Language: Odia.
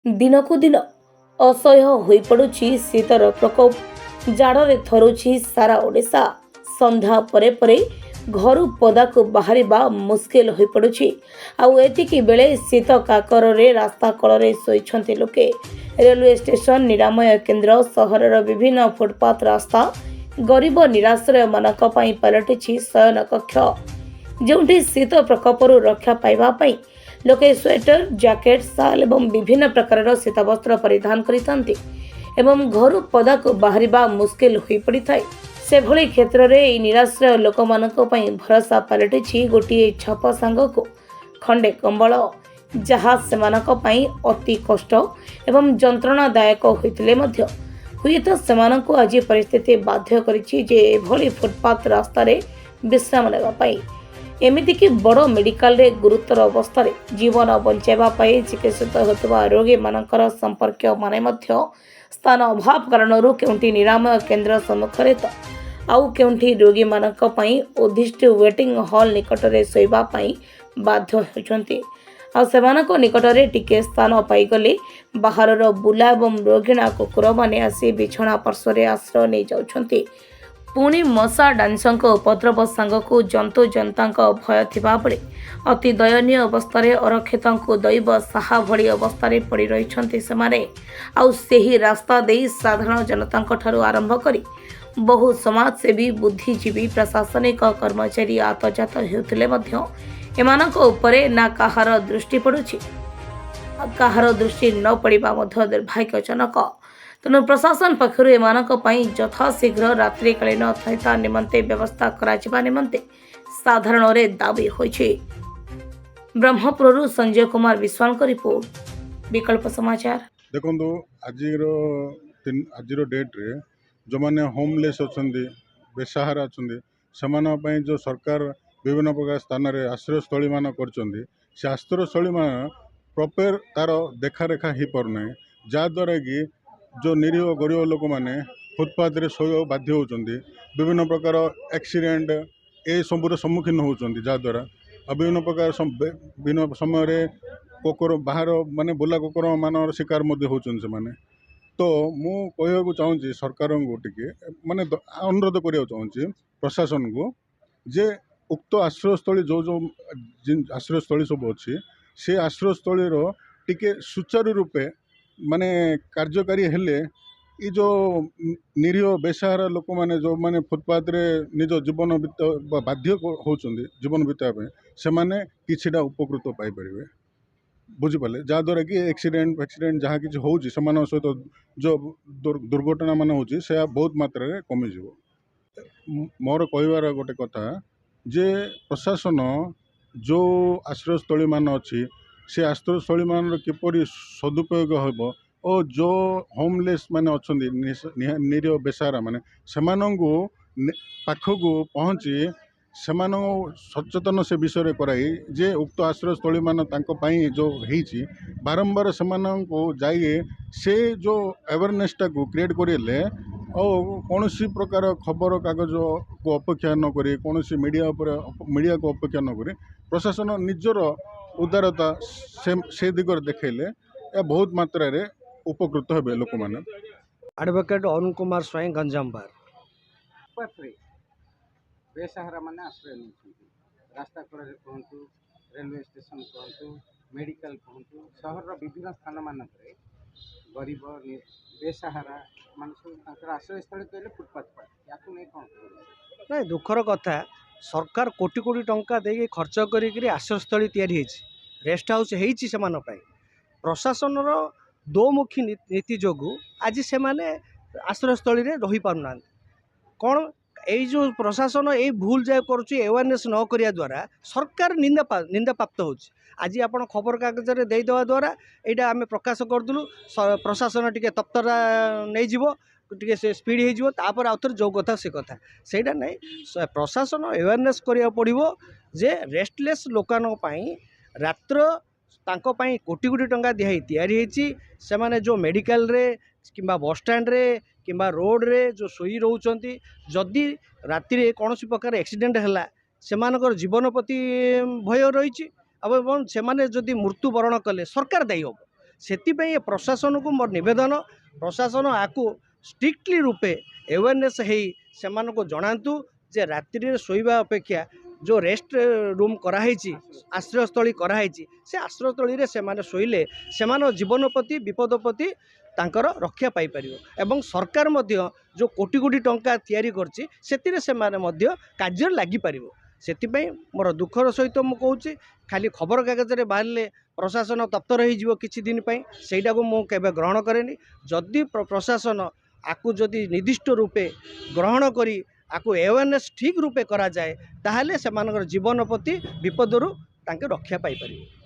ଦିନକୁ ଦିନ ଅସହ୍ୟ ହୋଇପଡ଼ୁଛି ଶୀତର ପ୍ରକୋପ। ଜାଡ଼ରେ ଥରୁଛି ସାରା ଓଡ଼ିଶା। ସନ୍ଧ୍ୟା ପରେ ପରେ ଘରୁ ପଦାକୁ ବାହାରିବା ମୁସ୍କିଲ ହୋଇପଡ଼ୁଛି। ଆଉ ଏତିକି ବେଳେ ଶୀତ କାକରରେ ରାସ୍ତା କଳରେ ଶୋଇଛନ୍ତି ଲୋକେ। ରେଲୱେ ଷ୍ଟେସନ, ନିରାମୟ କେନ୍ଦ୍ର, ସହରର ବିଭିନ୍ନ ଫୁଟପାଥ ରାସ୍ତା ଗରିବ ନିରାଶ୍ରୟମାନଙ୍କ ପାଇଁ ପାଲଟିଛି ଶୟନ କକ୍ଷ, ଯେଉଁଠି ଶୀତ ପ୍ରକୋପରୁ ରକ୍ଷା ପାଇବା ପାଇଁ ଲୋକେ ସ୍ୱେଟର, ଜ୍ୟାକେଟ, ଶାଲ ଏବଂ ବିଭିନ୍ନ ପ୍ରକାରର ଶୀତବସ୍ତ୍ର ପରିଧାନ କରିଥାନ୍ତି ଏବଂ ଘରୁ ପଦାକୁ ବାହାରିବା ମୁସ୍କିଲ ହୋଇପଡ଼ିଥାଏ। ସେଭଳି କ୍ଷେତ୍ରରେ ଏହି ନିରାଶ୍ରୟ ଲୋକମାନଙ୍କ ପାଇଁ ଭରସା ପାଲଟିଛି ଗୋଟିଏ ଛପ ସାଙ୍ଗକୁ ଖଣ୍ଡେ କମ୍ବଳ, ଯାହା ସେମାନଙ୍କ ପାଇଁ ଅତି କଷ୍ଟ ଏବଂ ଯନ୍ତ୍ରଣାଦାୟକ ହୋଇଥିଲେ ମଧ୍ୟ ହୁଏତ ସେମାନଙ୍କୁ ଆଜି ପରିସ୍ଥିତି ବାଧ୍ୟ କରିଛି ଯେ ଏଭଳି ଫୁଟପାଥ ରାସ୍ତାରେ ବିଶ୍ରାମ ନେବା ପାଇଁ। ଏମିତିକି ବଡ଼ ମେଡିକାଲରେ ଗୁରୁତର ଅବସ୍ଥାରେ ଜୀବନ ବଞ୍ଚାଇବା ପାଇଁ ଚିକିତ୍ସିତ ହେଉଥିବା ରୋଗୀମାନଙ୍କର ସମ୍ପର୍କୀୟମାନେ ମଧ୍ୟ ସ୍ଥାନ ଅଭାବ କାରଣରୁ କେଉଁଠି ନିରାମୟ କେନ୍ଦ୍ର ସମ୍ମୁଖରେ ତ ଆଉ କେଉଁଠି ରୋଗୀମାନଙ୍କ ପାଇଁ ଉଦ୍ଦିଷ୍ଟ ୱେଟିଂ ହଲ୍ ନିକଟରେ ଶୋଇବା ପାଇଁ ବାଧ୍ୟ ହେଉଛନ୍ତି। ଆଉ ସେମାନଙ୍କ ନିକଟରେ ଟିକିଏ ସ୍ଥାନ ପାଇଗଲେ ବାହାରର ବୁଲା ଏବଂ ରୋଗିଣା କୁକୁରମାନେ ଆସି ବିଛଣା ପାର୍ଶ୍ୱରେ ଆଶ୍ରୟ ନେଇଯାଉଛନ୍ତି। ପୁଣି ମଶା ଡାଁସଙ୍କ ଉପଦ୍ରବ ସାଙ୍ଗକୁ ଜନ୍ତୁ ଜନ୍ତାଙ୍କ ଭୟ ଥିବାବେଳେ ଅତି ଦୟନୀୟ ଅବସ୍ଥାରେ ଅରକ୍ଷିତଙ୍କୁ ଦୈବ ସାହା ଭଳି ଅବସ୍ଥାରେ ପଡ଼ି ରହିଛନ୍ତି ସେମାନେ। ଆଉ ସେହି ରାସ୍ତା ଦେଇ ସାଧାରଣ ଜନତାଙ୍କ ଠାରୁ ଆରମ୍ଭ କରି ବହୁ ସମାଜସେବୀ, ବୁଦ୍ଧିଜୀବୀ, ପ୍ରଶାସନିକ କର୍ମଚାରୀ ଆତଯାତ ହେଉଥିଲେ ମଧ୍ୟ ଏମାନଙ୍କ ଉପରେ ନା କାହାର ଦୃଷ୍ଟି ପଡ଼ୁଛି। କାହାର ଦୃଷ୍ଟି ନ ପଡ଼ିବା ମଧ୍ୟ ଦୁର୍ଭାଗ୍ୟଜନକ। ତେଣୁ ପ୍ରଶାସନ ପକ୍ଷରୁ ଏମାନଙ୍କ ପାଇଁ ଯଥାଶୀଘ୍ର ରାତ୍ରିକାଳୀନ ଥଇଥାନ ନିମନ୍ତେ ବ୍ୟବସ୍ଥା କରାଯିବା ନିମନ୍ତେ ସାଧାରଣରେ ଦାବି ହୋଇଛି। ବ୍ରହ୍ମପୁରରୁ ସଞ୍ଜୟ କୁମାର ବିଶ୍ୱାଳଙ୍କ ରିପୋର୍ଟ, ବିକଳ୍ପ ସମାଚାର। ଦେଖନ୍ତୁ, ଆଜିର ଡେଟ୍ରେ ଯେଉଁମାନେ ହୋମଲେସ୍ ଅଛନ୍ତି, ବେସାହାରା ଅଛନ୍ତି, ସେମାନଙ୍କ ପାଇଁ ଯେଉଁ ସରକାର ବିଭିନ୍ନ ପ୍ରକାର ସ୍ଥାନରେ ଆଶ୍ରୟସ୍ଥଳୀମାନ କରିଛନ୍ତି, ସେ ଆଶ୍ରୟସ୍ଥଳୀମାନ ପ୍ରପର୍ ତା'ର ଦେଖାରେଖା ହୋଇପାରୁନାହିଁ, ଯାହାଦ୍ୱାରା କି ଯେଉଁ ନିରୀହ ଗରିବ ଲୋକମାନେ ଫୁଟପାଥରେ ଶୋଇବାକୁ ବାଧ୍ୟ ହେଉଛନ୍ତି। ବିଭିନ୍ନ ପ୍ରକାର ଆକ୍ସିଡେଣ୍ଟ ଏସବୁର ସମ୍ମୁଖୀନ ହେଉଛନ୍ତି, ଯାହାଦ୍ୱାରା ଆଉ ବିଭିନ୍ନ ପ୍ରକାର ବିଭିନ୍ନ ସମୟରେ କୁକୁର ବାହାର ବୁଲା କୁକୁରମାନଙ୍କର ଶିକାର ମଧ୍ୟ ହେଉଛନ୍ତି ସେମାନେ। ତ ମୁଁ କହିବାକୁ ଚାହୁଁଛି ସରକାରଙ୍କୁ ଟିକେ ଅନୁରୋଧ କରିବାକୁ ଚାହୁଁଛି ପ୍ରଶାସନକୁ, ଯେ ଉକ୍ତ ଆଶ୍ରୟସ୍ଥଳୀ ଯେଉଁ ଆଶ୍ରୟସ୍ଥଳୀ ସବୁ ଅଛି, ସେ ଆଶ୍ରୟସ୍ଥଳୀର ଟିକେ ସୁଚାରୁ ରୂପେ କାର୍ଯ୍ୟକାରୀ ହେଲେ ଏ ଯେଉଁ ନିରୀହ ବେସାହାରା ଲୋକମାନେ ଯେଉଁମାନେ ଫୁଟପାଥରେ ନିଜ ଜୀବନ ବାଧ୍ୟ ହେଉଛନ୍ତି ଜୀବନ ବିତାଇବା ପାଇଁ, ସେମାନେ କିଛିଟା ଉପକୃତ ପାଇପାରିବେ, ବୁଝିପାରିଲେ? ଯାହାଦ୍ୱାରା କି ଆକ୍ସିଡେଣ୍ଟ ଯାହା କିଛି ହେଉଛି ସେମାନଙ୍କ ସହିତ ଯେଉଁ ଦୁର୍ଘଟଣା ମାନ ହେଉଛି ସେହା ବହୁତ ମାତ୍ରାରେ କମିଯିବ। ମୋର କହିବାର ଗୋଟେ କଥା ଯେ ପ୍ରଶାସନ ଯେଉଁ ଆଶ୍ରୟସ୍ଥଳୀ ମାନ ଅଛି, ସେ ଆଶ୍ରୟସ୍ଥଳୀମାନର କିପରି ସଦୁପଯୋଗ ହେବ ଓ ଯେଉଁ ହୋମଲେସ୍ ମାନେ ଅଛନ୍ତି, ନିରୀହ ବେସାହାରା ମାନେ, ସେମାନଙ୍କୁ ପାଖକୁ ପହଞ୍ଚି ସେମାନଙ୍କୁ ସଚେତନ ସେ ବିଷୟରେ କରାଇ ଯେ ଉକ୍ତ ଆଶ୍ରୟସ୍ଥଳୀ ମାନ ତାଙ୍କ ପାଇଁ ଯେଉଁ ହେଇଛି, ବାରମ୍ବାର ସେମାନଙ୍କୁ ଯାଇ ସେ ଯେଉଁ ଆୱାରନେସ୍ଟାକୁ କ୍ରିଏଟ୍ କରିଲେ ଆଉ କୌଣସି ପ୍ରକାର ଖବରକାଗଜକୁ ଅପେକ୍ଷା ନ କରି, କୌଣସି ମିଡ଼ିଆକୁ ଅପେକ୍ଷା ନ କରି ପ୍ରଶାସନ ନିଜର ଉଦାରତା ସେ ଦିଗରେ ଦେଖାଇଲେ ଏହା ବହୁତ ମାତ୍ରାରେ ଉପକୃତ ହେବେ ଲୋକମାନେ। ଆଡ଼ଭୋକେଟ୍ ଅରୁଣ କୁମାର ସ୍ୱାଇଁ, ଗଞ୍ଜାମ ବାର। ଫୁଟପାଥରେ ବେସାହାରା ମାନେ ଆଶ୍ରୟ ନେଉଛନ୍ତି। ରାସ୍ତା କଡ଼ରେ କୁହନ୍ତୁ, ରେଲୱେ ଷ୍ଟେସନ କୁହନ୍ତୁ, ମେଡ଼ିକାଲ କୁହନ୍ତୁ, ସହରର ବିଭିନ୍ନ ସ୍ଥାନମାନଙ୍କରେ ଗରିବ ବେସାହାରା ମାନେ ସବୁ ତାଙ୍କର ଆଶ୍ରୟସ୍ଥଳୀ କହିଲେ ଫୁଟପାଥ ପାର୍କ। ୟାକୁ ନେଇ କ'ଣ କହିବେ? ନାଇଁ, ଦୁଃଖର କଥା, ସରକାର କୋଟି କୋଟି ଟଙ୍କା ଦେଇକି ଖର୍ଚ୍ଚ କରିକିରି ଆଶ୍ରୟସ୍ଥଳୀ ତିଆରି ହେଇଛି, ରେଷ୍ଟ ହାଉସ୍ ହେଇଛି ସେମାନଙ୍କ ପାଇଁ। ପ୍ରଶାସନର ଦୋମୁଖୀ ନୀତି ଯୋଗୁଁ ଆଜି ସେମାନେ ଆଶ୍ରୟସ୍ଥଳୀରେ ରହିପାରୁନାହାନ୍ତି। କ'ଣ ଏଇ ଯେଉଁ ପ୍ରଶାସନ ଏଇ ଭୁଲ ଯାହା କରୁଛି, ଆୱାରନେସ୍ ନ କରିବା ଦ୍ୱାରା ସରକାର ନିନ୍ଦାପ୍ରାପ୍ତ ହେଉଛି। ଆଜି ଆପଣ ଖବରକାଗଜରେ ଦେଇଦେବା ଦ୍ୱାରା ଏଇଟା ଆମେ ପ୍ରକାଶ କରିଦେଲୁ, ପ୍ରଶାସନ ଟିକେ ତତ୍ପରତା ନେଇଯିବ, ଟିକେ ସେ ସ୍ପିଡ଼ ହେଇଯିବ, ତାପରେ ଆଉଥରେ ଯେଉଁ କଥା ସେ କଥା। ସେଇଟା ନାହିଁ, ପ୍ରଶାସନ ଆୱାରନେସ୍ କରିବାକୁ ପଡ଼ିବ ଯେ ରେଷ୍ଟଲେସ୍ ଲୋକମାନଙ୍କ ପାଇଁ ରାତ୍ର ତାଙ୍କ ପାଇଁ କୋଟି କୋଟି ଟଙ୍କା ତିଆରି ହେଇଛି। ସେମାନେ ଯେଉଁ ମେଡ଼ିକାଲରେ କିମ୍ବା ବସ୍ଷ୍ଟାଣ୍ଡରେ କିମ୍ବା ରୋଡ଼ରେ ଯେଉଁ ଶୋଇ ରହୁଛନ୍ତି, ଯଦି ରାତିରେ କୌଣସି ପ୍ରକାର ଆକ୍ସିଡେଣ୍ଟ ହେଲା ସେମାନଙ୍କର ଜୀବନ ପ୍ରତି ଭୟ ରହିଛି। ଏବଂ ସେମାନେ ଯଦି ମୃତ୍ୟୁବରଣ କଲେ ସରକାର ଦାୟୀ ହେବ। ସେଥିପାଇଁ ଏ ପ୍ରଶାସନକୁ ମୋର ନିବେଦନ, ପ୍ରଶାସନ ଆକୁ ଷ୍ଟ୍ରିକ୍ଟଲି ରୂପେ ଆୱାରନେସ୍ ହେଇ ସେମାନଙ୍କୁ ଜଣାନ୍ତୁ ଯେ ରାତ୍ରିରେ ଶୋଇବା ଅପେକ୍ଷା जो रेस्ट रूम कराई आश्रयस्थली कराई से आश्रयस्थली से शोले से जीवन प्रति विपद प्रति तांकर रक्षा पाई पारिबो एवं सरकार मध्य जो कोटी कोटी टंका तैयारी करछि सेतिरे से कार्य लगी पारिबो। सेतिपई मोर दुखर सहित मु कहूँ खाली खबर कागज रे बाहरले प्रशासन तत्पर हो किछि दिन पई सेटा को मु केबे ग्रहण करेनी। जदि प्रशासन आकु जदि निर्दिष्ट रूपे ग्रहण करी आकु अवेयरनेस ठीक रूपे करा जाए ताहले से जीवन प्रति विपदरू तांके रक्षा पाई पारिबो।